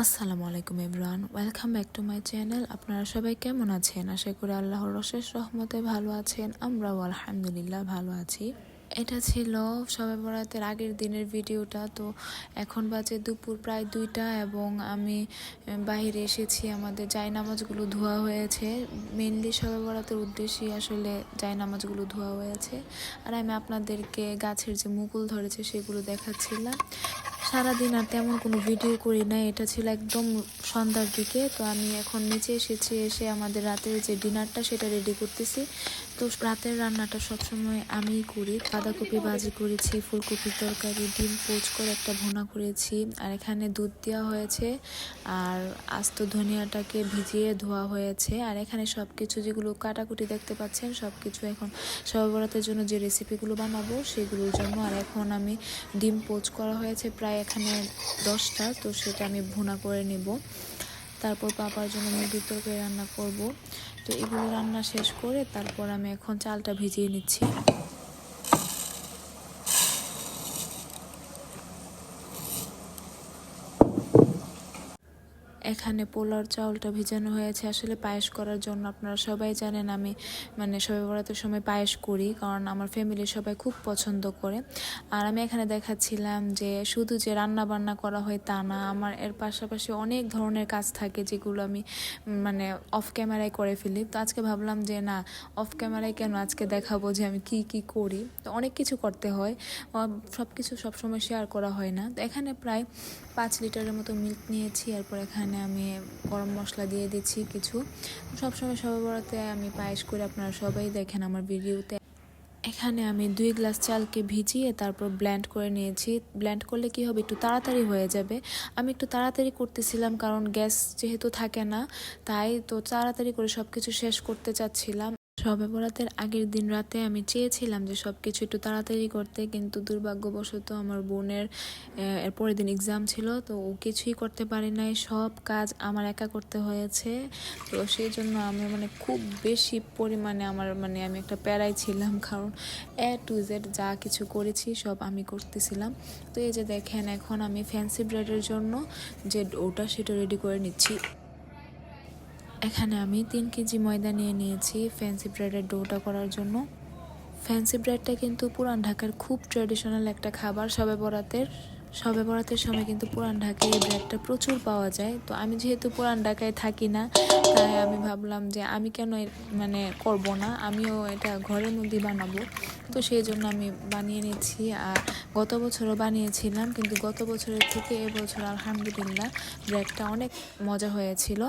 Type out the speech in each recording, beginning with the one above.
আসসালামু আলাইকুম everyone, welcome back to my channel. আপনারা সবাই কেমন আছেন? আশা করি আল্লাহর অশেষ রহমতে ভালো আছেন। আমরাও আলহামদুলিল্লাহ ভালো আছি। এটা ছিল শবে বরাতের আগের দিনের ভিডিওটা। তো এখন বাজে দুপুর প্রায় 2টা এবং আমি বাইরে এসেছি। আমাদের জায়নামাজগুলো ধোয়া হয়েছে, মেনলি শবে বরাতের উদ্দেশ্যেই আসলে জায়নামাজগুলো ধোয়া হয়েছে। আর আমি আপনাদেরকে গাছের যে মুকুল ধরেছে সেগুলো দেখাচ্ছিলাম। সারাদিন আর তেমন কোনো ভিডিও করি না, এটা ছিল একদম সন্ধ্যার দিকে। তো আমি এখন নিচে এসেছি, এসে আমাদের রাতের যে ডিনারটা সেটা রেডি করতেছি। তো রাতের রান্নাটা সবসময় আমিই করি। বাঁধাকপি ভাজি করেছি, ফুলকপির তরকারি, ডিম পোচ করে একটা ভুনা করেছি, আর এখানে দুধ দেওয়া হয়েছে, আর আস্ত ধনিয়াটাকে ভিজিয়ে ধোয়া হয়েছে। আর এখানে সব কিছু যেগুলো কাটাকুটি দেখতে পাচ্ছেন সব কিছু এখন শবে বরাতের জন্য যে রেসিপিগুলো বানাবো সেগুলোর জন্য। আর এখন আমি ডিম পোচ করা হয়েছে প্রায় এখানে 10টা, তো সেটা আমি ভুনা করে নেব। তারপর পাপার জন্য মুরগির তরকারি রান্না করব। তো এগুলো রান্না শেষ করে তারপর আমি এখন চালটা ভিজিয়ে নিচ্ছি। এখানে পোলাওর চাউলটা ভিজানো হয়েছে আসলে পায়েস করার জন্য। আপনারা সবাই জানেন আমি শবে বরাতের সময় পায়েস করি, কারণ আমার ফ্যামিলির সবাই খুব পছন্দ করে। আর আমি এখানে দেখাচ্ছিলাম যে শুধু যে রান্না বান্না করা হয় তা না, আমার এর পাশাপাশি অনেক ধরনের কাজ থাকে যেগুলো আমি অফ ক্যামেরায় করে ফেলি। তো আজকে ভাবলাম যে না, অফ ক্যামেরায় কেন, আজকে দেখাবো যে আমি কি কি করি। তো অনেক কিছু করতে হয়, সব কিছু সবসময় শেয়ার করা হয় না। তো এখানে প্রায় 5 লিটারের মতো মিল্ক নিয়েছি। এরপর এখানে আমি গরম মশলা দিয়ে দিচ্ছি কিছু। সবসময় শবে বরাতে আমি পায়েস করে, আপনারা সবাই দেখেন আমার ভিডিওতে। এখানে আমি 2 গ্লাস চালকে ভিজিয়ে তারপর ব্লেন্ড করে নিয়েছি। ব্লেন্ড করলে কি হবে, একটু তাড়াতাড়ি হয়ে যাবে। আমি একটু তাড়াতাড়ি করতেছিলাম কারণ গ্যাস যেহেতু থাকে না, তাই তো তাড়াতাড়ি করে সব কিছু শেষ করতে চাচ্ছিলাম। শবে বরাতের আগের দিন রাতে আমি চেয়েছিলাম যে সব কিছু একটু তাড়াতাড়ি করতে, কিন্তু দুর্ভাগ্যবশত আমার বোনের এর পরের দিন এক্সাম ছিল, তো ও কিছুই করতে পারে নাই। সব কাজ আমার একা করতে হয়েছে। তো সেই জন্য আমি খুব বেশি পরিমাণে আমি একটা প্যারায় ছিলাম, কারণ A to Z যা কিছু করেছি সব আমি করতেছিলাম। তো এই যে দেখেন, এখন আমি ফ্যান্সি ব্রেডের জন্য যে ডোটা সেটা রেডি করে নিচ্ছি। এখানে আমি 3 কেজি ময়দা নিয়ে নিয়েছি ফ্যান্সি ব্রেডের ডোটা করার জন্য। ফ্যান্সি ব্রেডটা কিন্তু পুরান ঢাকার খুব ট্র্যাডিশনাল একটা খাবার। শবে বরাতের সময় কিন্তু পুরান ঢাকায় এই ব্রেডটা প্রচুর পাওয়া যায়। তো আমি যেহেতু পুরান ঢাকায় থাকি না, তাই আমি ভাবলাম যে আমি কেন করব না, আমিও এটা ঘরের মধ্যেই বানাবো। তো সেই জন্য আমি বানিয়ে নিচ্ছি। আর গত বছরও বানিয়েছিলাম, কিন্তু গত বছরের থেকে এবছর আলহামদুলিল্লাহ ব্রেডটা অনেক মজা হয়েছিল।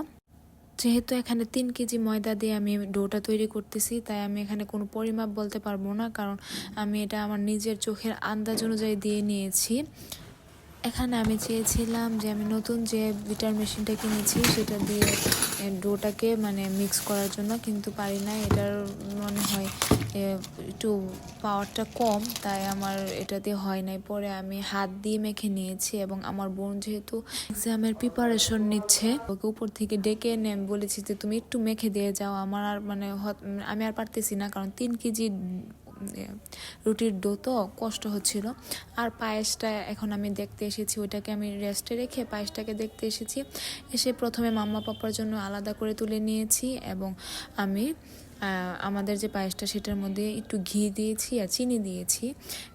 যেহেতু এখানে 3 কেজি ময়দা দিয়ে আমি ডোটা তৈরি করতেছি, তাই আমি এখানে কোনো পরিমাপ বলতে পারবো না, কারণ আমি এটা আমার নিজের চোখের আন্দাজ অনুযায়ী দিয়ে নিয়েছি। এখানে আমি চেয়েছিলাম যে আমি নতুন যে বিটার মেশিনটা কিনেছি সেটা দিয়ে ডোটাকে মিক্স করার জন্য, কিন্তু পারি না। এটার মনে হয় একটু পাওয়ারটা কম, তাই আমার এটা দিয়ে হয় নাই। পরে আমি হাত দিয়ে মেখে নিয়েছি, এবং আমার বোন যেহেতু এক্সামের প্রিপারেশন নিচ্ছে, ওকে উপর থেকে ডেকে এনে আমি বলেছি যে তুমি একটু মেখে দিয়ে যাও। আমার আর আমি আর পারতেছি না, কারণ 3 কেজি রুটির ডো তো কষ্ট হচ্ছিল। আর পায়েসটা এখন আমি দেখতে এসেছি, ওইটাকে আমি রেস্টে রেখে পায়েসটাকে দেখতে এসেছি। এসে প্রথমে মাম্মা পাপার জন্য আলাদা করে তুলে নিয়েছি, এবং আমি আমাদের যে পায়েসটা সেটার মধ্যে একটু ঘি দিয়েছি আর চিনি দিয়েছি।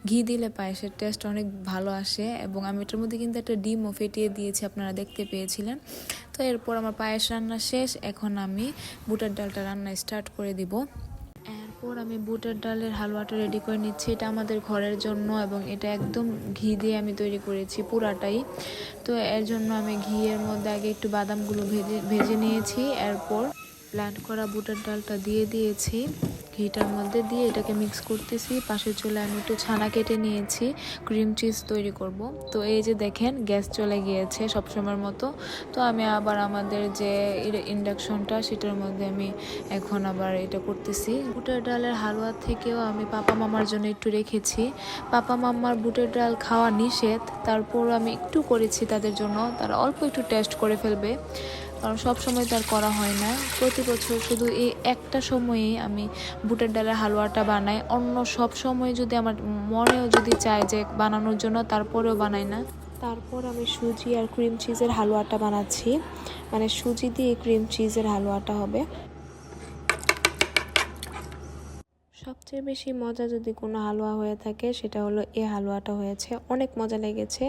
ঘি দিলে পায়েসের টেস্ট অনেক ভালো আসে, এবং আমি এটার মধ্যে কিন্তু একটা ডিমও ফেটিয়ে দিয়েছি, আপনারা দেখতে পেয়েছিলেন। তো এরপর আমার পায়েস রান্না শেষ, এখন আমি বুটের ডালটা রান্না স্টার্ট করে দিব। এরপর আমি বুটের ডালের হালুয়াটা রেডি করে নিচ্ছি। এটা আমাদের ঘরের জন্য, এবং এটা একদম ঘি দিয়ে আমি তৈরি করেছি পুরাটাই। তো এর জন্য আমি ঘিয়ের মধ্যে আগে একটু বাদামগুলো ভেজে নিয়েছি। এরপর ব্লেন্ড করা বুটের ডালটা দিয়ে দিয়েছি, ঘিটার মধ্যে দিয়ে এটাকে মিক্স করতেছি। পাশের চুলায় আমি একটু ছানা কেটে নিয়েছি, ক্রিম চিজ তৈরি করব। তো এই যে দেখেন, গ্যাস চলে গিয়েছে সবসময়ের মতো। তো আমি আবার আমাদের যে ইন্ডাকশনটা সেটার মধ্যে আমি এখন আবার এটা করতেছি। বুটের ডালের হালুয়া থেকেও আমি পাপা মামার জন্য একটু রেখেছি। পাপা মামার বুটের ডাল খাওয়া নিষেধ, তারপর আমি একটু করেছি তাদের জন্য, তারা অল্প একটু টেস্ট করে ফেলবে, কারণ সব সময় তার করা হয় না। প্রতি বছর শুধু এই একটা সময়েই আমি বুটের ডালের হালুয়াটা বানাই। অন্য সব সময় যদি আমার মনেও যদি চায় যে বানানোর জন্য, তারপরেও বানাই না। তারপর আমি সুজি আর ক্রিম চিজের হালুয়াটা বানাচ্ছি, মানে সুজি দিয়ে ক্রিম চিজের হালুয়াটা হবে। সবচেয়ে বেশি মজা যদি কোনো হালুয়া হয়ে থাকে সেটা হলো এই হালুয়াটা হয়েছে, অনেক মজা লেগেছে।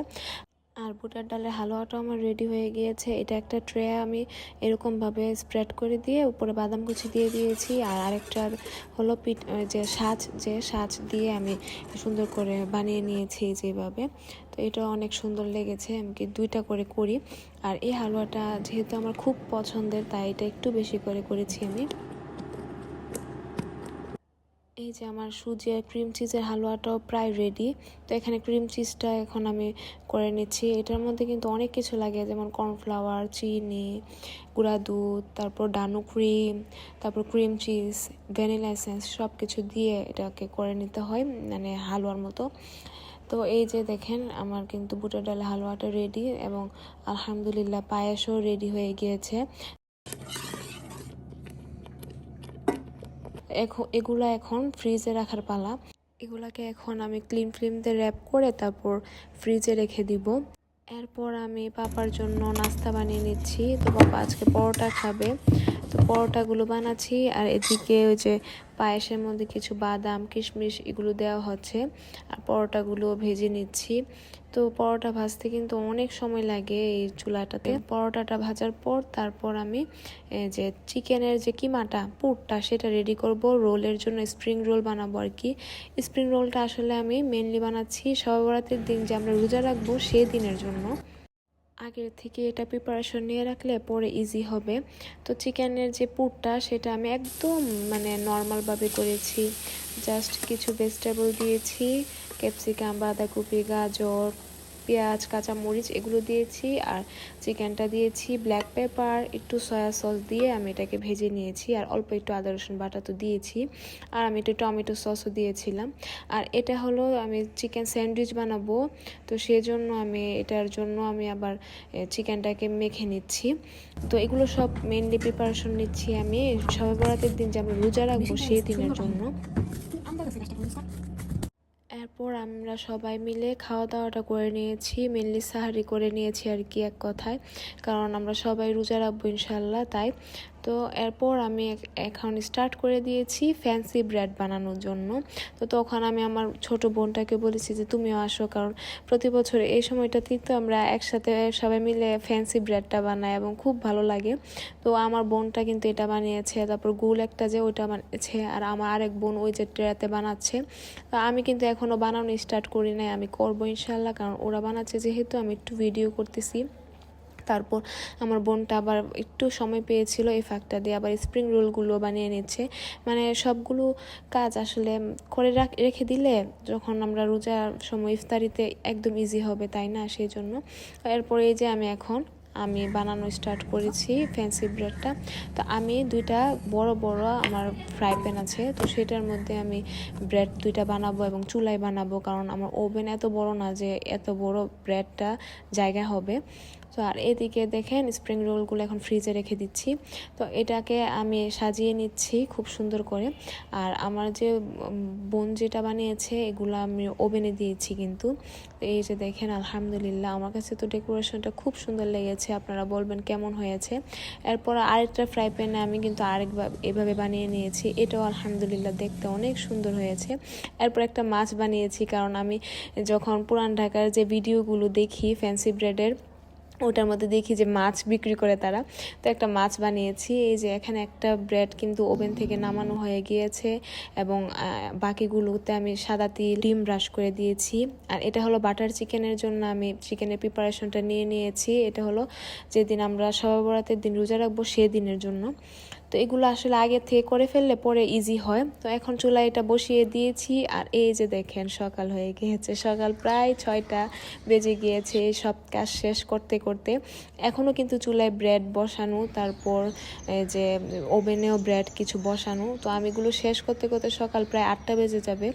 আর বুটের ডালের হালুয়াটাও আমার রেডি হয়ে গিয়েছে। এটা একটা ট্রে আমি এরকমভাবে স্প্রেড করে দিয়ে উপরে বাদাম কুচি দিয়ে দিয়েছি, আর আরেকটার হলো যে সাজ দিয়ে আমি সুন্দর করে বানিয়ে নিয়েছি যেভাবে। তো এটা অনেক সুন্দর লেগেছে, আমি কি দুইটা করে করি। আর এই হালুয়াটা যেহেতু আমার খুব পছন্দের তাই এটা একটু বেশি করে করেছি আমি। এই যে আমার সুজি আর ক্রিম চিজের হালুয়াটাও প্রায় রেডি। তো এখানে ক্রিম চিজটা এখন আমি করে নিচ্ছি। এটার মধ্যে কিন্তু অনেক কিছু লাগে, যেমন কর্নফ্লাওয়ার, চিনি, গুঁড়া দুধ, তারপর ডানু ক্রিম, তারপর ক্রিম চিজ, ভ্যানিলা এসেন্স সব কিছু দিয়ে এটাকে করে নিতে হয়, মানে হালুয়ার মতো। তো এই যে দেখেন আমার কিন্তু বুটের ডালের হালুয়াটা রেডি, এবং আলহামদুলিল্লাহ পায়েসও রেডি হয়ে গিয়েছে। এগুলা এখন ফ্রিজে রাখার পালা। এগুলাকে এখন আমি ক্লিন ফিল্ম দিয়ে র্যাপ করে তারপর ফ্রিজে রেখে দিব। এরপর আমি পাপার জন্য নাস্তা বানিয়ে নিচ্ছি। তো পাপা আজকে পরোটা খাবে, তো পরোটাগুলো বানাচ্ছি। আর এদিকে ওই যে পায়েসের মধ্যে কিছু বাদাম, কিশমিশ এগুলো দেওয়া হচ্ছে, আর পরোটাগুলো ভেজে নিচ্ছি। তো পরোটা ভাজতে কিন্তু অনেক সময় লাগে এই চুলাটাতে। পরোটাটা ভাজার পর তারপর আমি যে চিকেনের যে কিমাটা পুরটা সেটা রেডি করব রোলের জন্য, স্প্রিং রোল বানাবো আর কি। স্প্রিং রোলটা আসলে আমি মেনলি বানাচ্ছি শবে বরাতের দিন যে আমরা রোজা রাখবো সেই দিনের জন্য। আগের থেকে এটা প্রিপারেশন নিয়ে রাখলে পরে ইজি হবে। তো চিকেনের যে পুরটা সেটা আমি একদম মানে নর্মালভাবে করেছি, জাস্ট কিছু ভেজিটেবল দিয়েছি, ক্যাপসিকাম, বাঁধাকপি, গাজর, পেঁয়াজ, কাঁচামরিচ এগুলো দিয়েছি, আর চিকেনটা দিয়েছি, ব্ল্যাক পেপার, একটু সয়া সস দিয়ে আমি এটাকে ভেজে নিয়েছি, আর অল্প একটু আদা রসুন বাটা তো দিয়েছি, আর আমি একটু টমেটো সসও দিয়েছিলাম। আর এটা হলো আমি চিকেন স্যান্ডউইচ বানাবো, তো সেজন্য আমি এটার জন্য আমি আবার চিকেনটাকে মেখে নিচ্ছি। তো এগুলো সব মেনলি প্রিপারেশন নিচ্ছি আমি শবে বরাতের দিন যে আমরা রোজা রাখবো সেই দিনের জন্য। এরপর আমরা সবাই মিলে খাওয়া দাওয়াটা করে নিয়েছি, মেনলি সাহারি করে নিয়েছি আর কি এক কথায়, কারণ আমরা সবাই রোজা রাখবো ইনশাল্লাহ তাই। তো এরপর আমি এখন স্টার্ট করে দিয়েছি ফ্যান্সি ব্রেড বানানোর জন্য। তো তখন আমি আমার ছোট বোনটাকে বলেছি যে তুমিও আসো, কারণ প্রতি বছর এই সময়টাতেই তো আমরা একসাথে সবাই মিলে ফ্যান্সি ব্রেডটা বানাই এবং খুব ভালো লাগে। তো আমার বোনটা কিন্তু এটা বানিয়েছে, তারপর গুল একটা যে ওইটা বানিয়েছে, আর আমার আরেক বোন ওই যে ট্রেতে বানাচ্ছে। তো আমি কিন্তু এখনও বানানো স্টার্ট করি নাই, আমি করবো ইনশাল্লাহ, কারণ ওরা বানাচ্ছে যেহেতু আমি একটু ভিডিও করতেছি। তারপর আমার বোনটা আবার একটু সময় পেয়েছিল, এই ফাঁকটা দিয়ে আবার স্প্রিং রোলগুলো বানিয়ে নিচ্ছে। মানে সবগুলো কাজ আসলে করে রেখে দিলে যখন আমরা রোজার সময় ইফতারিতে একদম ইজি হবে, তাই না, সেই জন্য। এরপর এই যে আমি বানানো স্টার্ট করেছি ফ্যান্সি ব্রেডটা। তো আমি দুইটা বড় বড় আমার ফ্রাই প্যান আছে, তো সেটার মধ্যে আমি ব্রেড দুইটা বানাবো এবং চুলায় বানাবো, কারণ আমার ওভেন এত বড় না যে এত বড় ব্রেডটা জায়গা হবে। তো আর এদিকে দেখেন স্প্রিং রোলগুলো এখন ফ্রিজে রেখে দিচ্ছি। তো এটাকে আমি সাজিয়ে নিচ্ছি খুব সুন্দর করে। আর আমার যে বোন যেটা বানিয়েছে এগুলো আমি ওভেনে দিয়েছি কিন্তু। তো এই যে দেখেন আলহামদুলিল্লাহ আমার কাছে তো ডেকোরেশনটা খুব সুন্দর লেগেছে, আপনারা বলবেন কেমন হয়েছে। এরপর আরেকটা ফ্রাই প্যানে আমি কিন্তু আরেকবার এভাবে বানিয়ে নিয়েছি, এটাও আলহামদুলিল্লাহ দেখতে অনেক সুন্দর হয়েছে। এরপর একটা মাছ বানিয়েছি, কারণ আমি যখন পুরান ঢাকার যে ভিডিওগুলো দেখি ফ্যান্সি ব্রেডের, ওটার মধ্যে দেখি যে মাছ বিক্রি করে তারা, তো একটা মাছ বানিয়েছি। এই যে এখানে একটা ব্রেড কিন্তু ওভেন থেকে নামানো হয়ে গিয়েছে, এবং বাকিগুলোতে আমি সাদা তিল ডিম ব্রাশ করে দিয়েছি। আর এটা হলো বাটার চিকেনের জন্য আমি চিকেনের প্রিপারেশনটা নিয়ে নিয়েছি, এটা হলো যেদিন আমরা শবে বরাতের দিন রোজা রাখবো সেদিনের জন্য। তো এগুলো আসলে আগে থেকে করে ফেললে পরে ইজি হয়। তো এখন চুলায় এটা বসিয়ে দিয়েছি, আর এই যে দেখেন সকাল হয়ে গিয়েছে, সকাল প্রায় 6টা বেজে গিয়েছে সব কাজ শেষ করতে করতে। এখনও কিন্তু চুলায় ব্রেড বসানো, তারপর যে ওভেনেও ব্রেড কিছু বসানো। তো আমি এগুলো শেষ করতে করতে সকাল প্রায় 8টা বেজে যাবে।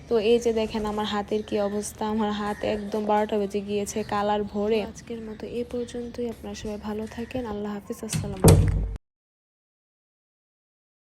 তো এই যে দেখেন আমার হাতের কি অবস্থা, আমার হাত একদম 12টা বেজে গিয়েছে কালার ভরে। আজকের মতো এ পর্যন্তই, আপনারা সবাই ভালো থাকেন, আল্লাহ হাফিজ, আসসালামু আলাইকুম।